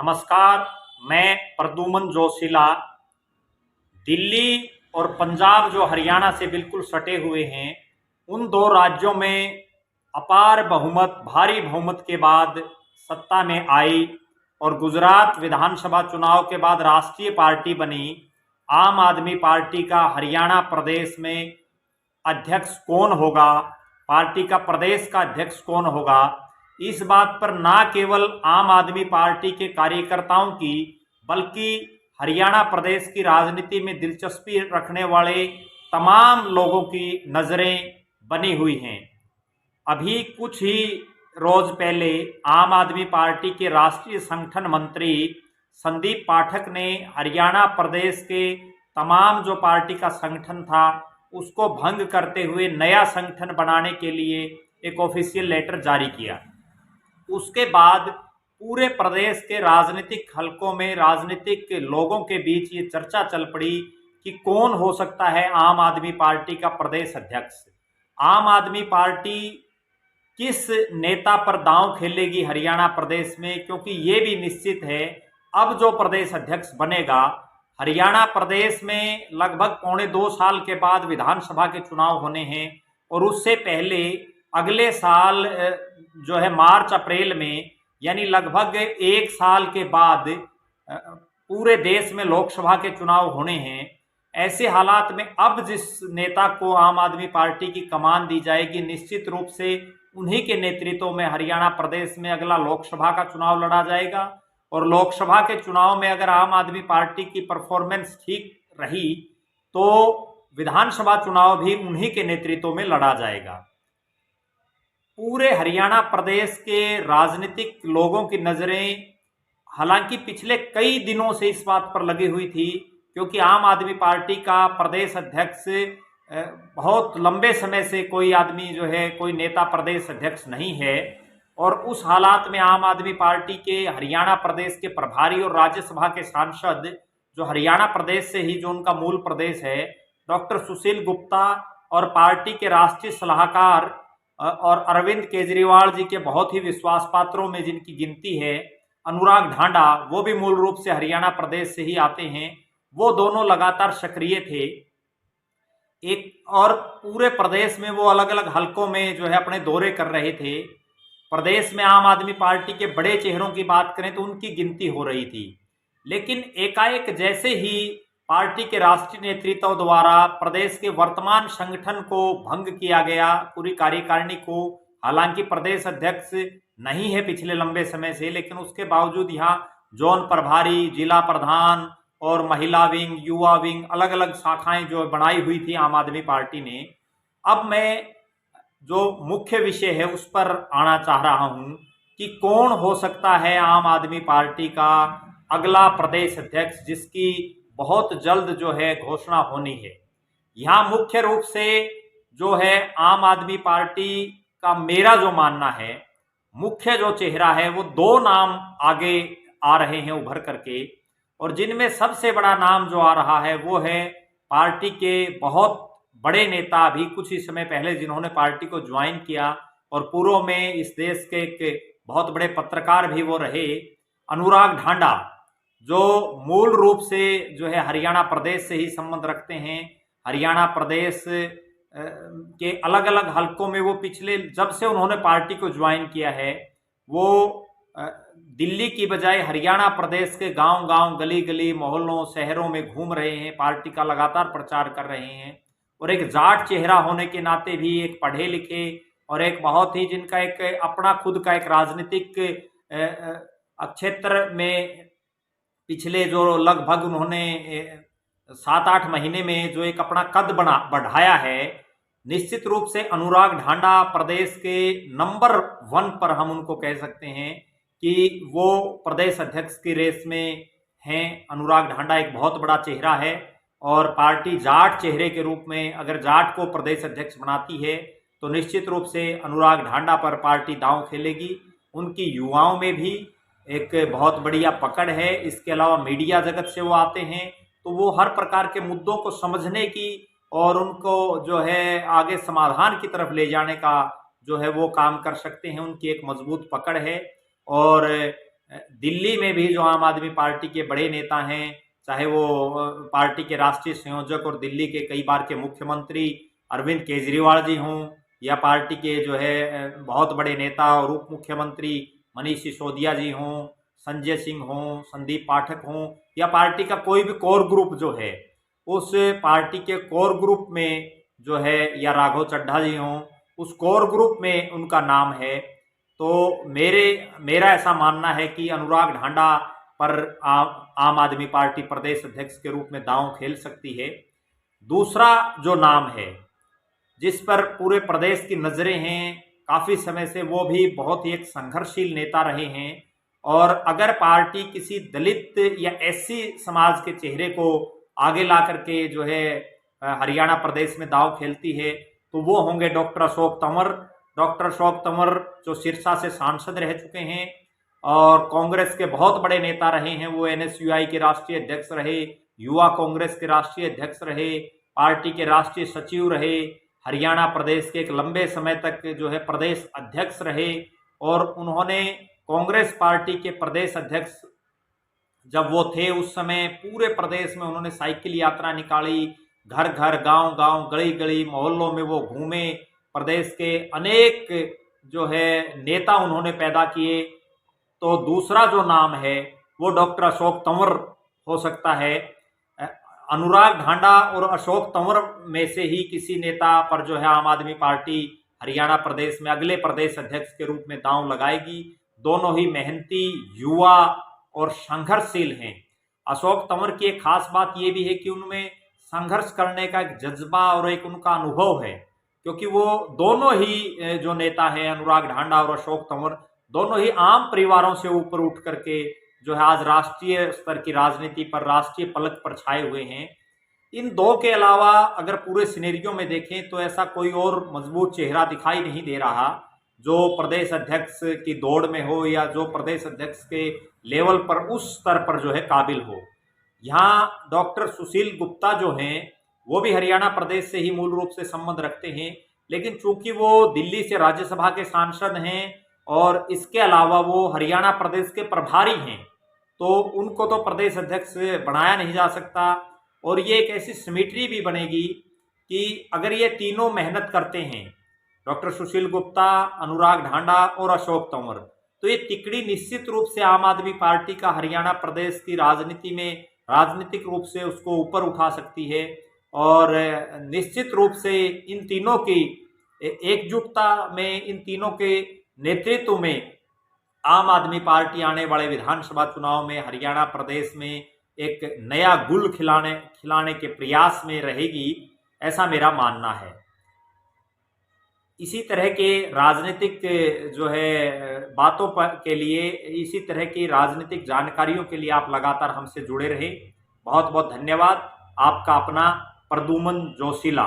नमस्कार। मैं प्रद्युमन जोशीला। दिल्ली और पंजाब जो हरियाणा से बिल्कुल सटे हुए हैं, उन दो राज्यों में अपार बहुमत, भारी बहुमत के बाद सत्ता में आई और गुजरात विधानसभा चुनाव के बाद राष्ट्रीय पार्टी बनी आम आदमी पार्टी का हरियाणा प्रदेश में अध्यक्ष कौन होगा, पार्टी का प्रदेश का अध्यक्ष कौन होगा, इस बात पर ना केवल आम आदमी पार्टी के कार्यकर्ताओं की बल्कि हरियाणा प्रदेश की राजनीति में दिलचस्पी रखने वाले तमाम लोगों की नज़रें बनी हुई हैं। अभी कुछ ही रोज पहले आम आदमी पार्टी के राष्ट्रीय संगठन मंत्री संदीप पाठक ने हरियाणा प्रदेश के तमाम जो पार्टी का संगठन था उसको भंग करते हुए नया संगठन बनाने के लिए एक ऑफिशियल लेटर जारी किया। उसके बाद पूरे प्रदेश के राजनीतिक हलकों में, राजनीतिक लोगों के बीच ये चर्चा चल पड़ी कि कौन हो सकता है आम आदमी पार्टी का प्रदेश अध्यक्ष। आम आदमी पार्टी किस नेता पर दांव खेलेगी हरियाणा प्रदेश में, क्योंकि ये भी निश्चित है अब जो प्रदेश अध्यक्ष बनेगा, हरियाणा प्रदेश में लगभग 1.25 साल के बाद विधानसभा के चुनाव होने हैं और उससे पहले अगले साल जो है मार्च अप्रैल में, यानी लगभग 1 साल के बाद पूरे देश में लोकसभा के चुनाव होने हैं। ऐसे हालात में अब जिस नेता को आम आदमी पार्टी की कमान दी जाएगी, निश्चित रूप से उन्हीं के नेतृत्व में हरियाणा प्रदेश में अगला लोकसभा का चुनाव लड़ा जाएगा और लोकसभा के चुनाव में अगर आम आदमी पार्टी की परफॉर्मेंस ठीक रही तो विधानसभा चुनाव भी उन्हीं के नेतृत्व में लड़ा जाएगा। पूरे हरियाणा प्रदेश के राजनीतिक लोगों की नज़रें हालांकि पिछले कई दिनों से इस बात पर लगी हुई थी, क्योंकि आम आदमी पार्टी का प्रदेश अध्यक्ष बहुत लंबे समय से कोई आदमी जो है, कोई नेता प्रदेश अध्यक्ष नहीं है और उस हालात में आम आदमी पार्टी के हरियाणा प्रदेश के प्रभारी और राज्यसभा के सांसद जो हरियाणा प्रदेश से ही, जो उनका मूल प्रदेश है, डॉक्टर सुशील गुप्ता और पार्टी के राष्ट्रीय सलाहकार और अरविंद केजरीवाल जी के बहुत ही विश्वास पात्रों में जिनकी गिनती है, अनुराग ढांडा, वो भी मूल रूप से हरियाणा प्रदेश से ही आते हैं, वो दोनों लगातार सक्रिय थे एक और पूरे प्रदेश में वो अलग अलग हलकों में जो है अपने दौरे कर रहे थे। प्रदेश में आम आदमी पार्टी के बड़े चेहरों की बात करें तो उनकी गिनती हो रही थी, लेकिन एकाएक जैसे ही पार्टी के राष्ट्रीय नेतृत्व द्वारा प्रदेश के वर्तमान संगठन को भंग किया गया, पूरी कार्यकारिणी को, हालांकि प्रदेश अध्यक्ष नहीं है पिछले लंबे समय से, लेकिन उसके बावजूद यहाँ जोन प्रभारी, जिला प्रधान और महिला विंग, युवा विंग, अलग अलग शाखाएं जो बनाई हुई थी आम आदमी पार्टी ने। अब मैं जो मुख्य विषय है उस पर आना चाह रहा हूं कि कौन हो सकता है आम आदमी पार्टी का अगला प्रदेश अध्यक्ष, जिसकी बहुत जल्द जो है घोषणा होनी है। यहाँ मुख्य रूप से जो है आम आदमी पार्टी का मेरा जो मानना है, मुख्य जो चेहरा है वो 2 नाम आगे आ रहे हैं उभर करके, और जिनमें सबसे बड़ा नाम जो आ रहा है वो है पार्टी के बहुत बड़े नेता, अभी कुछ ही समय पहले जिन्होंने पार्टी को ज्वाइन किया और पूर्व में इस देश के एक बहुत बड़े पत्रकार भी वो रहे, अनुराग ढांडा, जो मूल रूप से जो है हरियाणा प्रदेश से ही संबंध रखते हैं। हरियाणा प्रदेश के अलग अलग हलकों में वो पिछले, जब से उन्होंने पार्टी को ज्वाइन किया है, वो दिल्ली की बजाय हरियाणा प्रदेश के गांव गांव, गली गली, मोहल्लों, शहरों में घूम रहे हैं, पार्टी का लगातार प्रचार कर रहे हैं और एक जाट चेहरा होने के नाते भी, एक पढ़े लिखे और एक बहुत ही जिनका एक अपना खुद का एक राजनीतिक क्षेत्र में पिछले जो लगभग उन्होंने 7-8 महीने में जो एक अपना कद बढ़ाया है, निश्चित रूप से अनुराग ढांडा प्रदेश के नंबर 1 पर हम उनको कह सकते हैं कि वो प्रदेश अध्यक्ष की रेस में हैं। अनुराग ढांडा एक बहुत बड़ा चेहरा है और पार्टी जाट चेहरे के रूप में अगर जाट को प्रदेश अध्यक्ष बनाती है तो निश्चित रूप से अनुराग ढांडा पर पार्टी दांव खेलेगी। उनकी युवाओं में भी एक बहुत बढ़िया पकड़ है, इसके अलावा मीडिया जगत से वो आते हैं, तो वो हर प्रकार के मुद्दों को समझने की और उनको जो है आगे समाधान की तरफ ले जाने का जो है वो काम कर सकते हैं। उनकी एक मजबूत पकड़ है और दिल्ली में भी जो आम आदमी पार्टी के बड़े नेता हैं, चाहे वो पार्टी के राष्ट्रीय संयोजक और दिल्ली के कई बार के मुख्यमंत्री अरविंद केजरीवाल जी हों, या पार्टी के जो है बहुत बड़े नेता और उप मुख्यमंत्री मनीष सिसोदिया जी हों, संजय सिंह हों, संदीप पाठक हों, या पार्टी का कोई भी कोर ग्रुप जो है, उस पार्टी के कोर ग्रुप में जो है, या राघव चड्ढा जी हों, उस कोर ग्रुप में उनका नाम है, तो मेरा ऐसा मानना है कि अनुराग ढांडा पर आम आदमी पार्टी प्रदेश अध्यक्ष के रूप में दांव खेल सकती है। दूसरा जो नाम है जिस पर पूरे प्रदेश की नज़रें हैं काफ़ी समय से, वो भी बहुत ही एक संघर्षशील नेता रहे हैं, और अगर पार्टी किसी दलित या एससी समाज के चेहरे को आगे ला करके जो है हरियाणा प्रदेश में दांव खेलती है, तो वो होंगे डॉक्टर अशोक तंवर। डॉक्टर अशोक तंवर जो सिरसा से सांसद रह चुके हैं और कांग्रेस के बहुत बड़े नेता रहे हैं, वो एनएसयूआई के राष्ट्रीय अध्यक्ष रहे, युवा कांग्रेस के राष्ट्रीय अध्यक्ष रहे, पार्टी के राष्ट्रीय सचिव रहे, हरियाणा प्रदेश के एक लंबे समय तक जो है प्रदेश अध्यक्ष रहे, और उन्होंने कांग्रेस पार्टी के प्रदेश अध्यक्ष जब वो थे उस समय पूरे प्रदेश में उन्होंने साइकिल यात्रा निकाली, घर घर, गांव गांव, गली गली, मोहल्लों में वो घूमे, प्रदेश के अनेक जो है नेता उन्होंने पैदा किए। तो दूसरा जो नाम है वो डॉक्टर अशोक तंवर हो सकता है। अनुराग ढांडा और अशोक तंवर में से ही किसी नेता पर जो है आम आदमी पार्टी हरियाणा प्रदेश में अगले प्रदेश अध्यक्ष के रूप में दांव लगाएगी। दोनों ही मेहनती, युवा और संघर्षशील हैं। अशोक तंवर की एक खास बात ये भी है कि उनमें संघर्ष करने का एक जज्बा और एक उनका अनुभव है, क्योंकि वो दोनों ही जो नेता हैं, अनुराग ढांडा और अशोक तंवर, दोनों ही आम परिवारों से ऊपर उठ करके जो है आज राष्ट्रीय स्तर की राजनीति पर, राष्ट्रीय पलक पर छाए हुए हैं। इन दो के अलावा अगर पूरे सिनेरियो में देखें तो ऐसा कोई और मजबूत चेहरा दिखाई नहीं दे रहा जो प्रदेश अध्यक्ष की दौड़ में हो, या जो प्रदेश अध्यक्ष के लेवल पर, उस स्तर पर जो है काबिल हो। यहाँ डॉक्टर सुशील गुप्ता जो हैं वो भी हरियाणा प्रदेश से ही मूल रूप से संबंध रखते हैं, लेकिन चूंकि वो दिल्ली से राज्यसभा के सांसद हैं और इसके अलावा वो हरियाणा प्रदेश के प्रभारी हैं, तो उनको तो प्रदेश अध्यक्ष बनाया नहीं जा सकता। और ये एक ऐसी सिमेट्री भी बनेगी कि अगर ये तीनों मेहनत करते हैं, डॉक्टर सुशील गुप्ता, अनुराग ढांडा और अशोक तंवर, तो ये तिकड़ी निश्चित रूप से आम आदमी पार्टी का हरियाणा प्रदेश की राजनीति में राजनीतिक रूप से उसको ऊपर उठा सकती है। और निश्चित रूप से इन तीनों की एकजुटता में, इन तीनों के नेतृत्व में आम आदमी पार्टी आने वाले विधानसभा चुनाव में हरियाणा प्रदेश में एक नया गुल खिलाने के प्रयास में रहेगी, ऐसा मेरा मानना है। इसी तरह के राजनीतिक जो है बातों पर के लिए, इसी तरह की राजनीतिक जानकारियों के लिए आप लगातार हमसे जुड़े रहे। बहुत बहुत धन्यवाद। आपका अपना प्रद्युमन जोशीला।